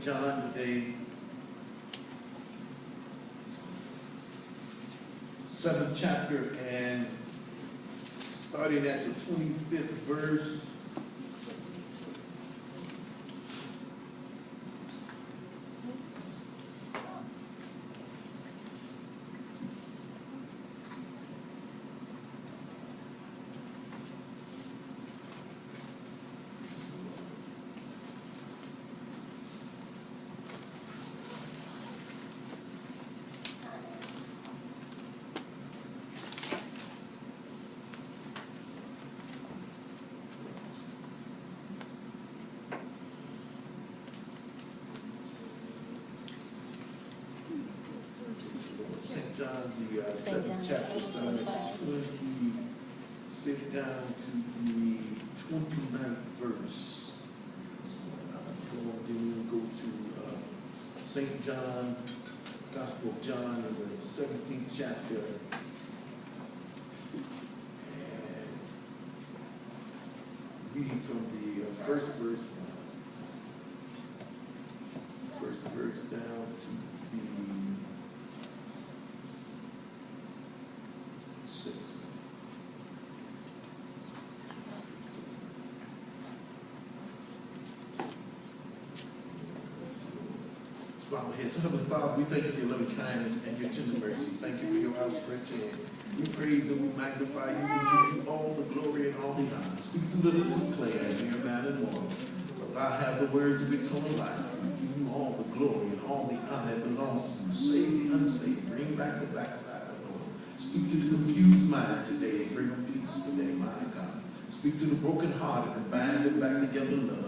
John today, 7th chapter, and starting at the 25th verse. St. John, the 7th chapter, starting at the 26th down to the 29th verse. So then we'll go to St. John, Gospel of John, in the 17th chapter. And reading from the first verse down to the 6th. Bow our heads. So, Heavenly Father, we thank you for your loving kindness and your tender mercy. Thank you for your outstretched hand. We praise and we magnify you. We give you all the glory and all the honor. Speak through the lips of clay and mere man and woman. But thou have the words of eternal life. We give you all the glory and all the honor that belongs to you. Save the unsaved. Bring back the backside, Lord. Speak to the confused mind today and bring them peace today, my God. Speak to the brokenhearted and bind them back together in love.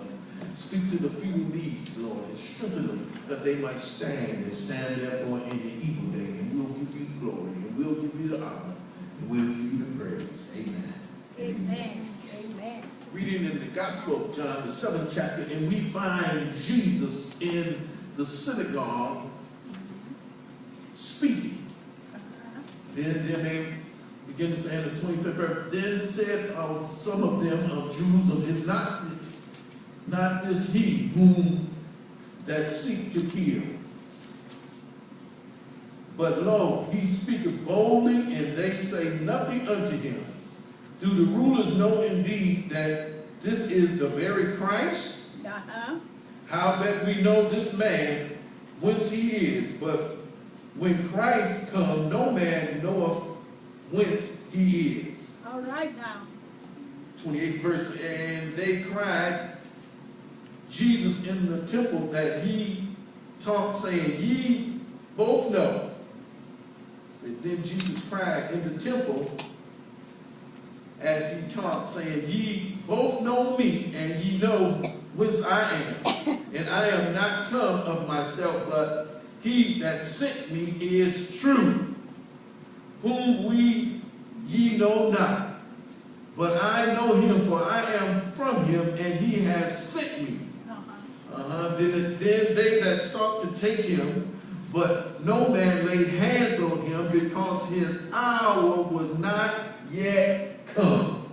Speak to the few needs, Lord, and strengthen them that they might stand and stand therefore in the evil day. And we'll give you the glory, and we'll give you the honor, and we'll give you the praise. Amen. Amen. Amen. Reading in the Gospel of John, the 7th chapter, and we find Jesus in the synagogue speaking. Then they begin to say in the 25th verse, then said some of them of Jerusalem, is not this he whom that seek to kill? But lo, he speaketh boldly, and they say nothing unto him. Do the rulers know indeed that this is the very Christ? How that we know this man whence he is, but when Christ come, no man knoweth whence he is. All right now. 28th verse, and they cried Jesus in the temple that he taught, saying, ye both know. And then Jesus cried in the temple as he taught, saying, ye both know me, and ye know whence I am. And I am not come of myself, but he that sent me is true, whom ye know not. But I know him, for I am from him, and he has sent me. Then they that sought to take him, but no man laid hands on him, because his hour was not yet come.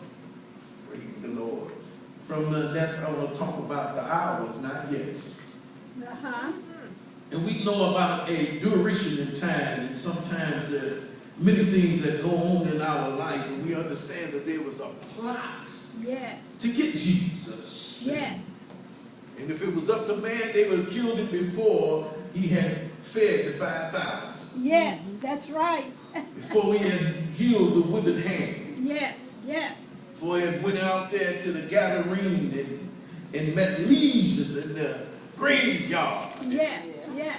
Praise the Lord. From the next, I want to talk about the hour is not yet. And we know about a duration in time, and sometimes there are many things that go on in our life, and we understand that there was a plot to get Jesus. Yes. And if it was up to man, they would have killed him before he had fed the 5,000. Yes, that's right. Before he had healed the withered hand. Yes, yes. Before he had went out there to the Gadarene and met legions in the graveyard. Yes, yes.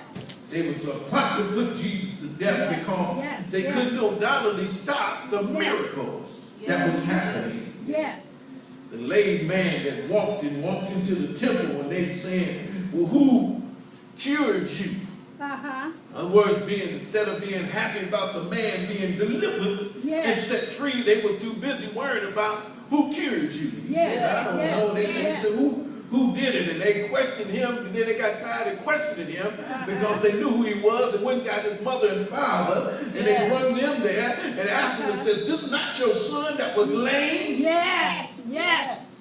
There was a plot to put Jesus to death because they could no doubtly stop the miracles that was happening. Yes. The lame man that walked into the temple, and they saying, well, who cured you? In other words, instead of being happy about the man being delivered and set free, they were too busy worrying about who cured you. He said, I don't know. They said, who did it? And they questioned him, and then they got tired of questioning him because they knew who he was, and went and got his mother and father, and they run them there and asked him and says, this is not your son that was lame? Yes, yes.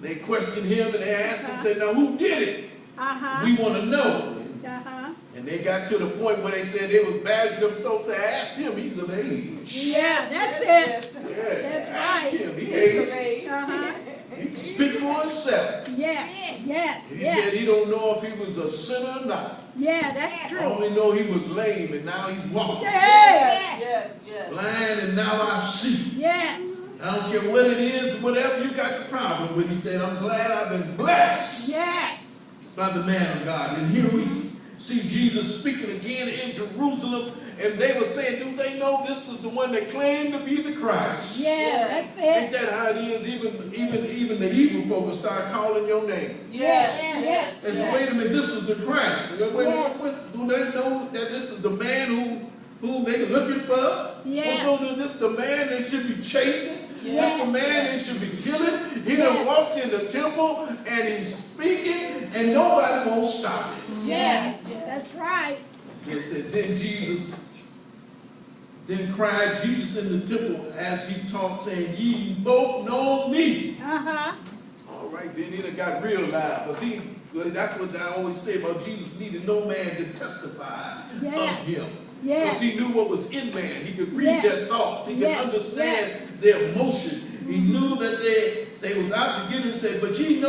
They questioned him, and they asked him, said, now who did it? Uh-huh. We want to know. Uh-huh. And they got to the point where they said they was badgering them so, say, ask him, he's of age. Yeah, that's it. Yeah, That's ask right. him, he age. Uh-huh. He can speak for himself. Yes, yes, And he yes. said he don't know if he was a sinner or not. Yeah, that's I true. only know he was lame and now he's walking. Yes, Yes. Blind and now I see. yes, I don't care what it is, whatever you got the problem with. He said, I'm glad I've been blessed yes. by the man of God. And here we see Jesus speaking again in Jerusalem. And they were saying, do they know this is the one that claimed to be the Christ? Yeah, that's Ain't it. that how it is? Even the evil folk will start calling your name. Yes. They say, wait a minute, this is the Christ. Do they know that this is the man whom they looking for? Yes. Or this the man they should be chasing? Yes. This the man they should be killing? He done walked in the temple and he's speaking and nobody won't stop him. Yes, that's right. They said, then cried Jesus in the temple as he taught, saying, ye both know me. Uh-huh. All right, then it got real loud. Because that's what I always say about Jesus needed no man to testify Yes. of him. Yes. Because he knew what was in man. He could read Yes. their thoughts. He could Yes. understand their emotion. He knew that they was out to get him and said, but ye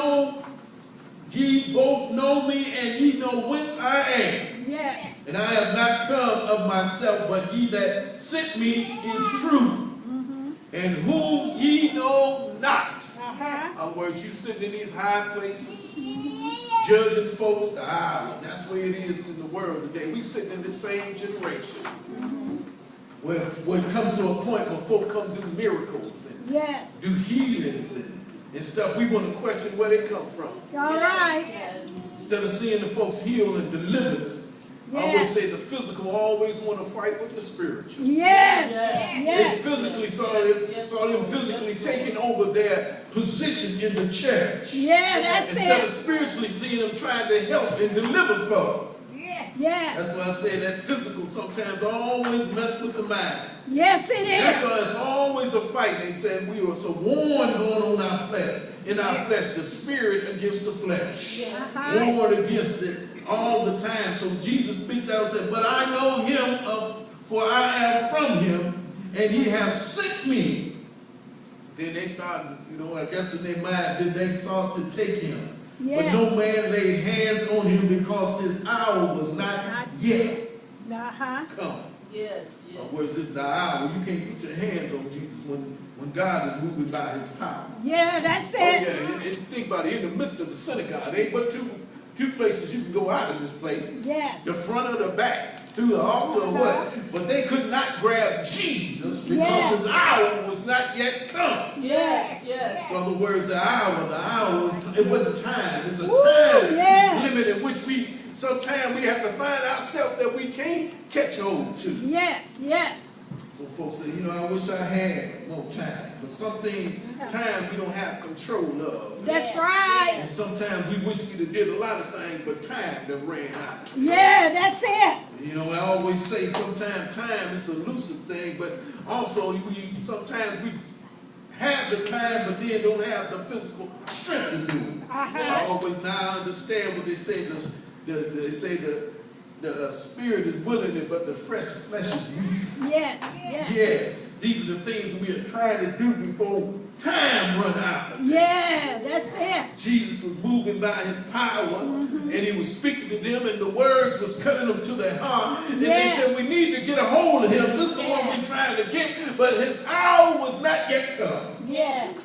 both know me and ye know whence I am. Yes. And I have not come of myself, but he that sent me is true, and whom ye know not. Uh-huh. In other words, you sitting in these high places, judging folks the hour. That's the way it is in the world today. We sitting in the same generation where it comes to a point where folk come do miracles and Yes. do healings and stuff. We want to question where they come from. All right. Instead of seeing the folks healed and delivered, I always say the physical always want to fight with the spiritual. Yes. They Yes. physically saw them physically taking over their position in the church. Yeah, that's Instead of it. spiritually seeing them trying to help and deliver folk. Yes. That's why I say that physical sometimes always mess with the mind. Yes, it That's is. why it's always a fight. They said we were so warring going on our flesh. In our flesh, the spirit against the flesh. Uh-huh. Warred against it all the time. So Jesus speaks out and said, but I know him, for I am from him, and he have sent me. Then they started, I guess in their mind, then they start to take him. Yes. But no man laid hands on him because his hour was not yet Uh-huh. come. Yes. In other words, it's the hour. You can't put your hands on Jesus when God is moving by his power. Yeah, that's Oh, yeah, it. and think about it. In the midst of the synagogue, there ain't but two places you can go out of this place. Yes. The front or the back, through the altar or what. But they could not grab Jesus because Yes. his hour was not yet come. Yes. In other words, the hour it wasn't time. It's a Woo, time yes. limit in which sometimes we have to find ourselves that we can't catch hold to. Yes. Yes. So folks say, I wish I had more time. But time we don't have control of. That's right. And sometimes we wish we'd have did a lot of things, but time done ran out. Yeah, that's it. I always say sometimes time is a elusive thing, but also sometimes we have the time, but then don't have the physical strength to do it. I always now understand what they say. They say the spirit is willing, but the flesh is weak. Yes. Yes. Yeah, these are the things we are trying to do before time run out. Yeah, that's it. Jesus was moving by his power, and he was speaking to them, and the words was cutting them to their heart. And Yes. they said, we need to get a hold of him. This is the one we're trying to get, but his hour was not yet come. Yes.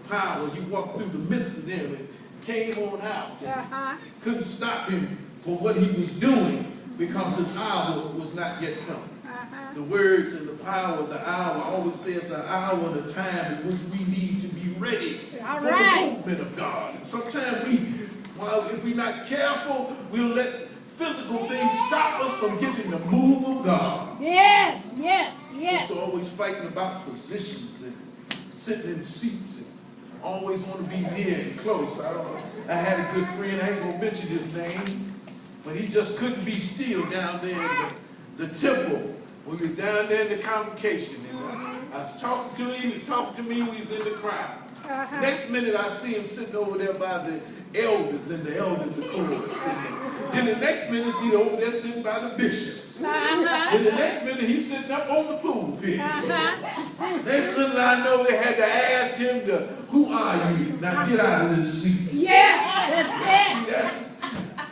Power, he walked through the midst of them and came on out. Uh-huh. Couldn't stop him from what he was doing because his hour was not yet come. Uh-huh. The words and the power of the hour, I always say it's an hour and a time in which we need to be ready All for right. the movement of God. And sometimes if we're not careful, we'll let physical things stop us from getting the move of God. Yes. Yes. Yes. So always fighting about positions and sitting in seats and always want to be near and close. I had a good friend, I ain't gonna mention his name, but he just couldn't be still down there in the temple. We was down there in the convocation, and I was talking to him, he was talking to me, we was in the crowd. Uh-huh. Next minute I see him sitting over there by elders and the elders of chorus. Then the next minute he's over there sitting by the bishops. Then the next minute he's sitting up on the pulpit. Next minute I know they had to ask him who are you? Now get out of this seat. Yes, that's it. See, that's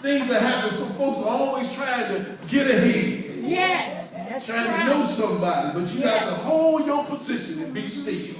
things that happen. So folks are always trying to get ahead. Yes, that's Trying right. to know somebody, but you got to hold your position and be still.